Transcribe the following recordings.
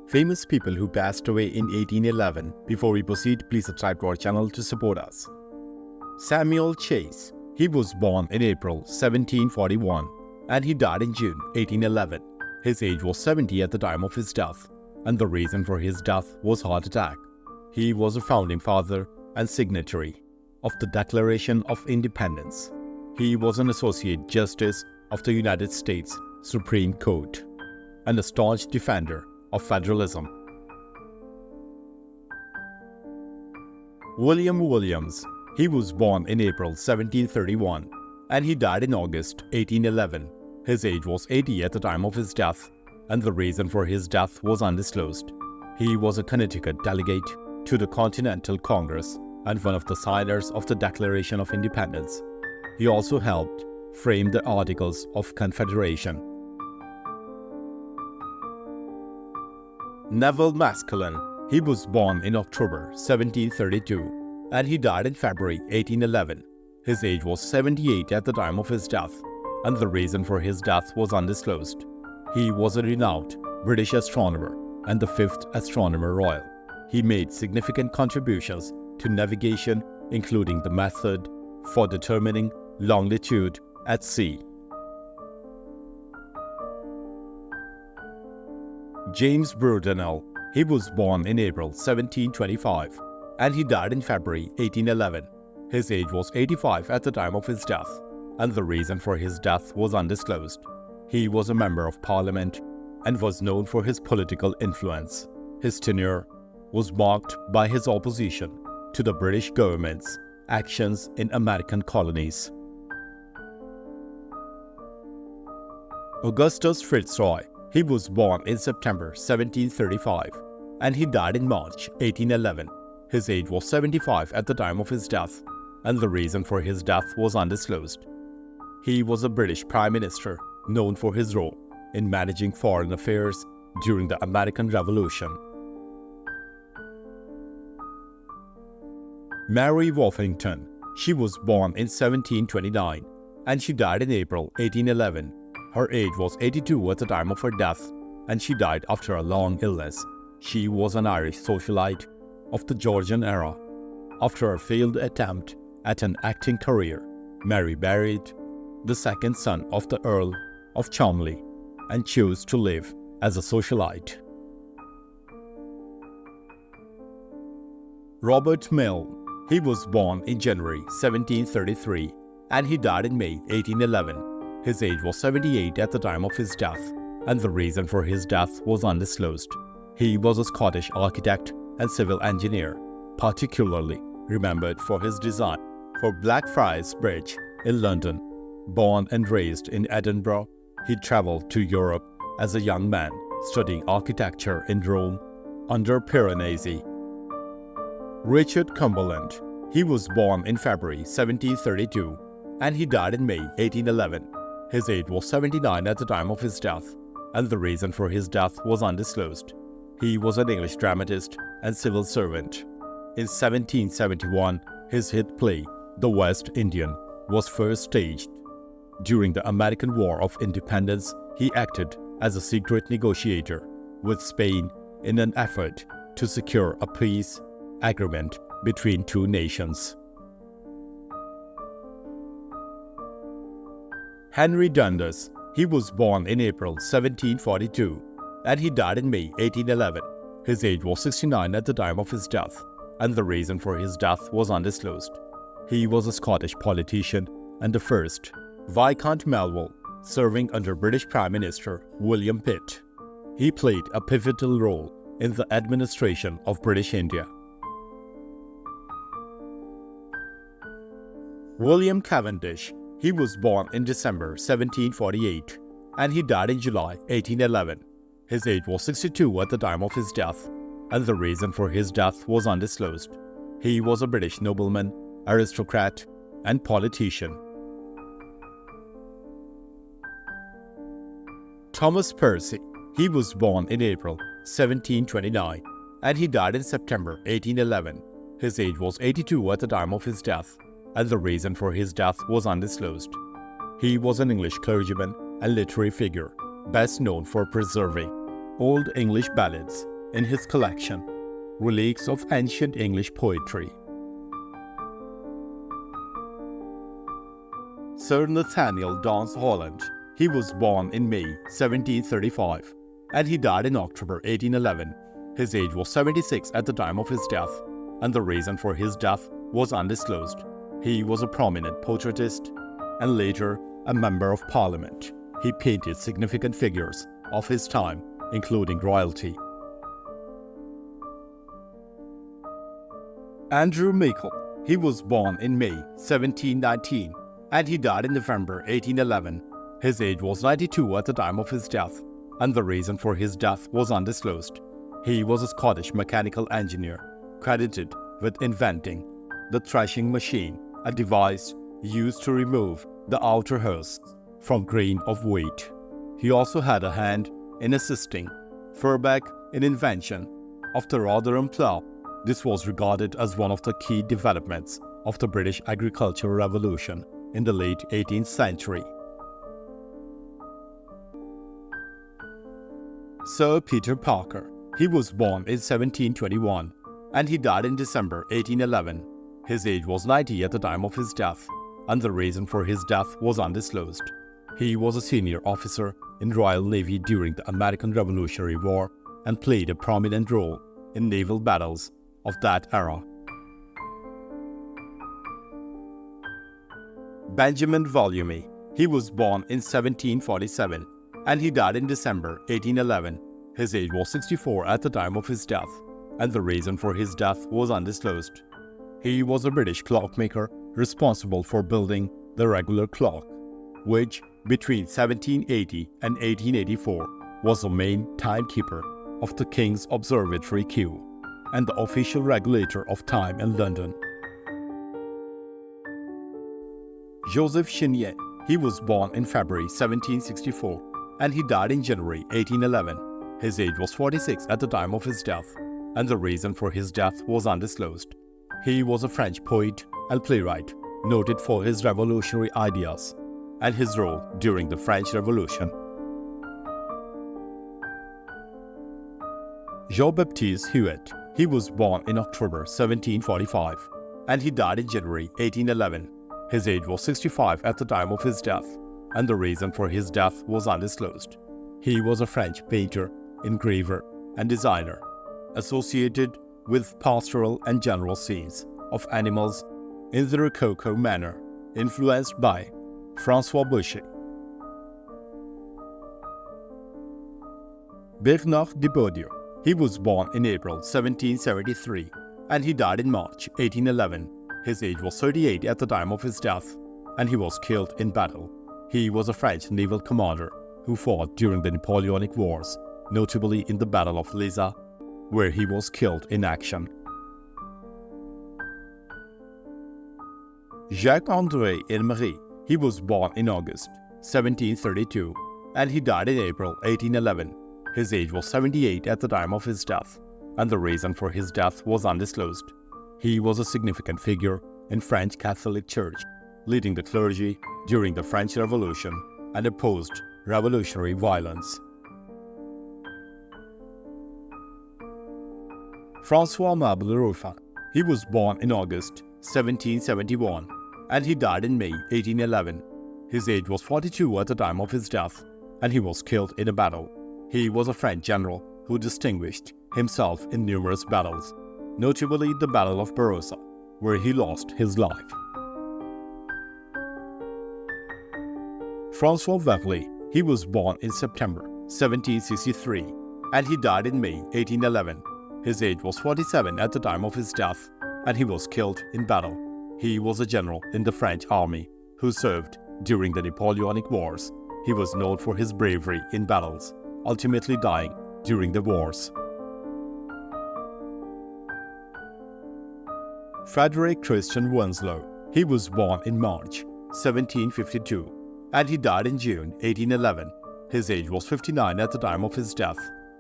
Famous people who passed away in 1811. Before we proceed, please subscribe to our channel to support us. Samuel Chase. He was born in April 1741 and he died in June 1811. His age was 70 at the time of his death, and the reason for his death was heart attack. He was a founding father and signatory of the Declaration of Independence. He was an Associate Justice of the United States Supreme Court and a staunch defender of federalism. William Williams. He was born in April 1731 and he died in August 1811. His age was 80 at the time of his death, and the reason for his death was undisclosed. He was a Connecticut delegate to the Continental Congress and one of the signers of the Declaration of Independence. He also helped frame the Articles of Confederation. Neville Maskelyne. He was born in October 1732 and he died in February 1811. His age was 78 at the time of his death, and the reason for his death was undisclosed. He was a renowned British astronomer and the fifth Astronomer Royal. He made significant contributions to navigation, including the method for determining longitude at sea. James Brudenell. He was born in April 1725 and he died in February 1811. His age was 85 at the time of his death, and the reason for his death was undisclosed. He was a member of Parliament and was known for his political influence. His tenure was marked by his opposition to the British government's actions in American colonies. Augustus Fitzroy. He was born in September 1735 and he died in March 1811. His age was 75 at the time of his death, and the reason for his death was undisclosed. He was a British Prime Minister known for his role in managing foreign affairs during the American Revolution. Mary Worthington. She was born in 1729 and she died in April 1811. Her age was 82 at the time of her death, and she died after a long illness. She was an Irish socialite of the Georgian era. After a failed attempt at an acting career, Mary married the second son of the Earl of Cholmondeley and chose to live as a socialite. Robert Mill. He was born in January 1733 and he died in May 1811. His age was 78 at the time of his death, and the reason for his death was undisclosed. He was a Scottish architect and civil engineer, particularly remembered for his design for Blackfriars Bridge in London. Born and raised in Edinburgh, he traveled to Europe as a young man, studying architecture in Rome under Piranesi. Richard Cumberland. He was born in February 1732 and he died in May 1811. His age was 79 at the time of his death, and the reason for his death was undisclosed. He was an English dramatist and civil servant. In 1771, his hit play, The West Indian, was first staged. During the American War of Independence, he acted as a secret negotiator with Spain in an effort to secure a peace agreement between two nations. Henry Dundas. He was born in April 1742 and he died in May 1811. His age was 69 at the time of his death, and the reason for his death was undisclosed. He was a Scottish politician and the first Viscount Melville, serving under British Prime Minister William Pitt. He played a pivotal role in the administration of British India. William Cavendish. He was born in December 1748 and he died in July 1811. His age was 62 at the time of his death, and the reason for his death was undisclosed. He was a British nobleman, aristocrat, and politician. Thomas Percy. He was born in April 1729 and he died in September 1811. His age was 82 at the time of his death, and the reason for his death was undisclosed. He was an English clergyman and literary figure, best known for preserving Old English ballads in his collection, Relics of Ancient English Poetry. Sir Nathaniel Dance Holland. He was born in May 1735 and he died in October 1811. His age was 76 at the time of his death, and the reason for his death was undisclosed. He was a prominent portraitist and later a member of parliament. He painted significant figures of his time, including royalty. Andrew Meikle. He was born in May 1719 and he died in November 1811. His age was 92 at the time of his death, and the reason for his death was undisclosed. He was a Scottish mechanical engineer, credited with inventing the threshing machine, a device used to remove the outer husks from grain of wheat. He also had a hand in assisting Furbeck in invention of the Rotherham plough. This was regarded as one of the key developments of the British agricultural revolution in the late 18th century. Sir Peter Parker. He was born in 1721 and he died in December 1811. His age was 90 at the time of his death, and the reason for his death was undisclosed. He was a senior officer in Royal Navy during the American Revolutionary War and played a prominent role in naval battles of that era. Benjamin Volumey. He was born in 1747 and he died in December 1811. His age was 64 at the time of his death, and the reason for his death was undisclosed. He was a British clockmaker responsible for building the regular clock, which between 1780 and 1884 was the main timekeeper of the King's Observatory Kew and the official regulator of time in London. Joseph Chenier. He was born in February 1764 and he died in January 1811. His age was 46 at the time of his death, and the reason for his death was undisclosed. He was a French poet and playwright, noted for his revolutionary ideas and his role during the French Revolution. Jean-Baptiste Huet. He was born in October 1745 and he died in January 1811. His age was 65 at the time of his death, and the reason for his death was undisclosed. He was a French painter, engraver, and designer, associated with pastoral and general scenes of animals in the Rococo manner, influenced by François Boucher. Bernard de Baudieu. He was born in April 1773 and he died in March 1811. His age was 38 at the time of his death, and he was killed in battle. He was a French naval commander who fought during the Napoleonic Wars, notably in the Battle of Lisa, where he was killed in action. Jacques-André Emery. He was born in August 1732 and he died in April 1811. His age was 78 at the time of his death, and the reason for his death was undisclosed. He was a significant figure in French Catholic Church, leading the clergy during the French Revolution and opposed revolutionary violence. François Mabel Ruffin. He was born in August 1771 and he died in May 1811. His age was 42 at the time of his death, and he was killed in a battle. He was a French general who distinguished himself in numerous battles, notably the Battle of Barossa, where he lost his life. François Verlet. He was born in September 1763 and he died in May 1811. His age was 47 at the time of his death, and he was killed in battle. He was a general in the French army who served during the Napoleonic Wars. He was known for his bravery in battles, ultimately dying during the wars. Frederick Christian Winslow. He was born in March 1752 and he died in June 1811. His age was 59 at the time of his death,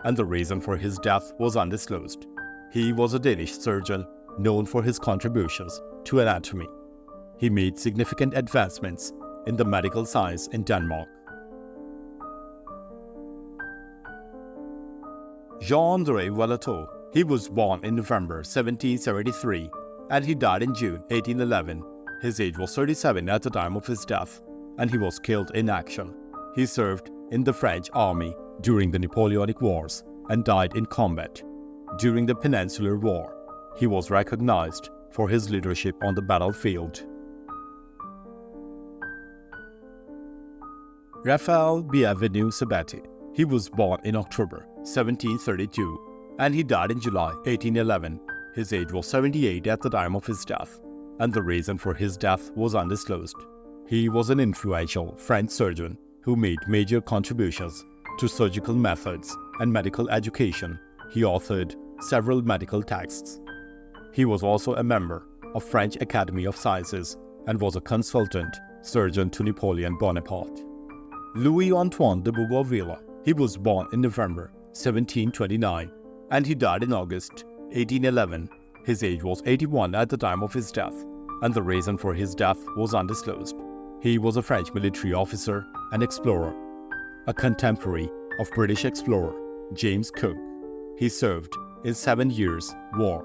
and the reason for his death was undisclosed. He was a Danish surgeon known for his contributions to anatomy. He made significant advancements in the medical science in Denmark. Jean-André Vallotton. He was born in November 1773 and he died in June 1811. His age was 37 at the time of his death, and he was killed in action. He served in the French army during the Napoleonic Wars and died in combat. During the Peninsular War, he was recognized for his leadership on the battlefield. Raphael Bienvenu Sabatier. He was born in October 1732 and he died in July 1811. His age was 78 at the time of his death, and the reason for his death was undisclosed. He was an influential French surgeon who made major contributions to surgical methods and medical education. He authored several medical texts. He was also a member of French Academy of Sciences and was a consultant surgeon to Napoleon Bonaparte. Louis-Antoine de Bougainville. He was born in November 1729 and he died in August 1811. His age was 81 at the time of his death, and the reason for his death was undisclosed. He was a French military officer and explorer, a contemporary of British explorer James Cook. He served in 7 Years' War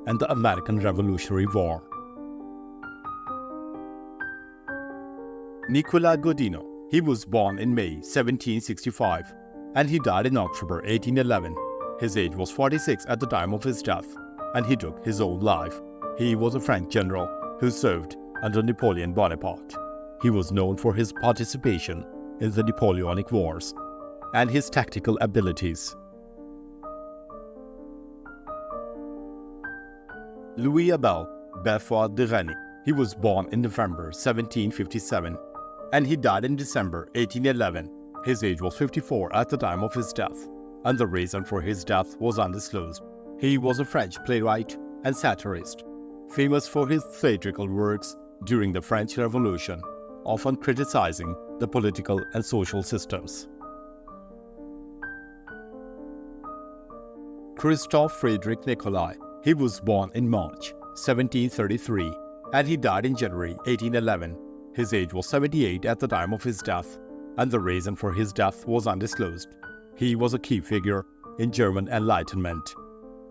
and the American Revolutionary War. Nicolas Godino. He was born in May 1765 and he died in October 1811. His age was 46 at the time of his death, and he took his own life. He was a French general who served under Napoleon Bonaparte. He was known for his participation in the Napoleonic Wars and his tactical abilities. Louis Abel Beaufort de Rene. He was born in November 1757 and he died in December 1811. His age was 54 at the time of his death, and the reason for his death was undisclosed. He was a French playwright and satirist, famous for his theatrical works during the French Revolution, often criticizing the political and social systems. Christophe Frédéric Nicolai. He was born in March 1733 and he died in January 1811. His age was 78 at the time of his death, and the reason for his death was undisclosed. He was a key figure in German Enlightenment,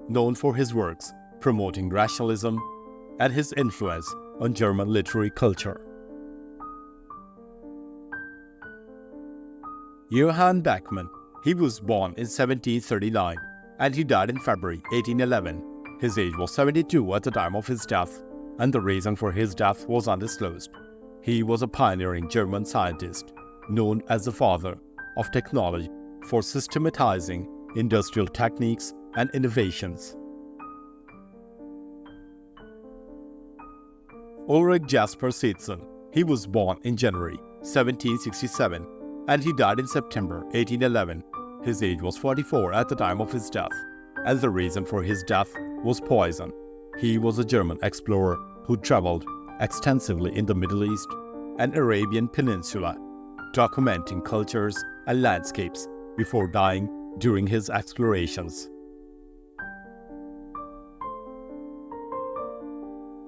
known for his works promoting rationalism and his influence on German literary culture. Johann Beckmann. He was born in 1739 and he died in February 1811. His age was 72 at the time of his death, and the reason for his death was undisclosed. He was a pioneering German scientist, known as the father of technology for systematizing industrial techniques and innovations. Ulrich Jasper Seetzen. He was born in January 1767 and he died in September 1811. His age was 44 at the time of his death, and the reason for his death was poison. He was a German explorer who traveled extensively in the Middle East and Arabian Peninsula, documenting cultures and landscapes before dying during his explorations.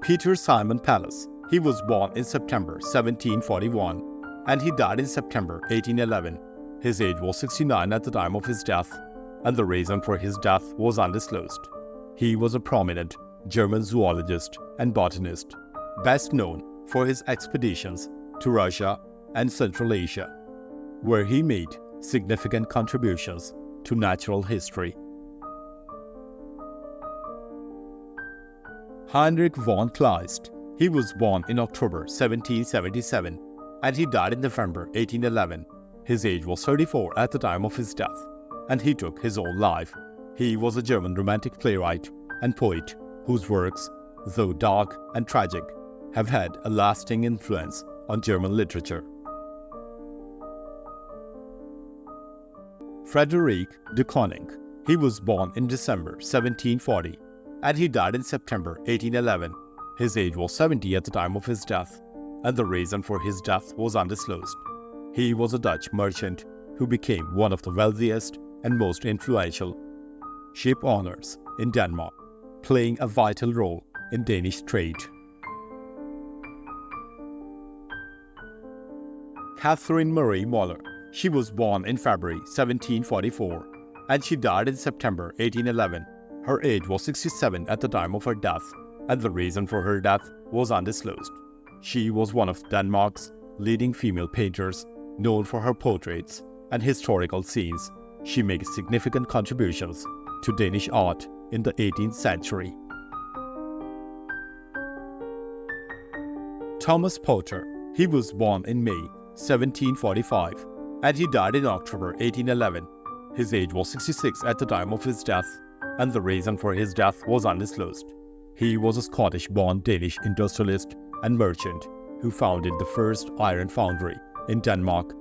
Peter Simon Pallas. He was born in September 1741 and he died in September 1811. His age was 69 at the time of his death, and the reason for his death was undisclosed. He was a prominent German zoologist and botanist, best known for his expeditions to Russia and Central Asia, where he made significant contributions to natural history. Heinrich von Kleist. He was born in October 1777 and he died in November 1811. His age was 34 at the time of his death, and he took his own life. He was a German romantic playwright and poet whose works, though dark and tragic, have had a lasting influence on German literature. Frederic de Koning. He was born in December 1740 and he died in September 1811. His age was 70 at the time of his death, and the reason for his death was undisclosed. He was a Dutch merchant who became one of the wealthiest and most influential ship owners in Denmark, playing a vital role in Danish trade. Catherine Marie Moller. She was born in February 1744 and she died in September 1811. Her age was 67 at the time of her death, and the reason for her death was undisclosed. She was one of Denmark's leading female painters, known for her portraits and historical scenes. She made significant contributions to Danish art in the 18th century. Thomas Potter. He was born in May 1745 and he died in October 1811. His age was 66 at the time of his death, and the reason for his death was undisclosed. He was a Scottish-born Danish industrialist and merchant who founded the first iron foundry in Denmark.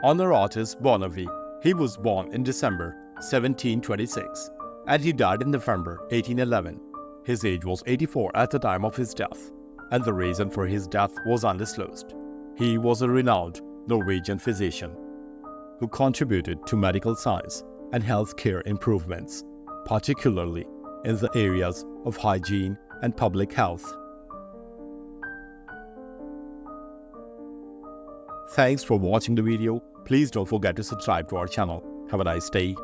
Honoratus Bonavie. He was born in December 1726 and he died in November 1811. His age was 84 at the time of his death, and the reason for his death was undisclosed. He was a renowned Norwegian physician who contributed to medical science and healthcare improvements, particularly in the areas of hygiene and public health. Thanks for watching the video. Please don't forget to subscribe to our channel. Have a nice day.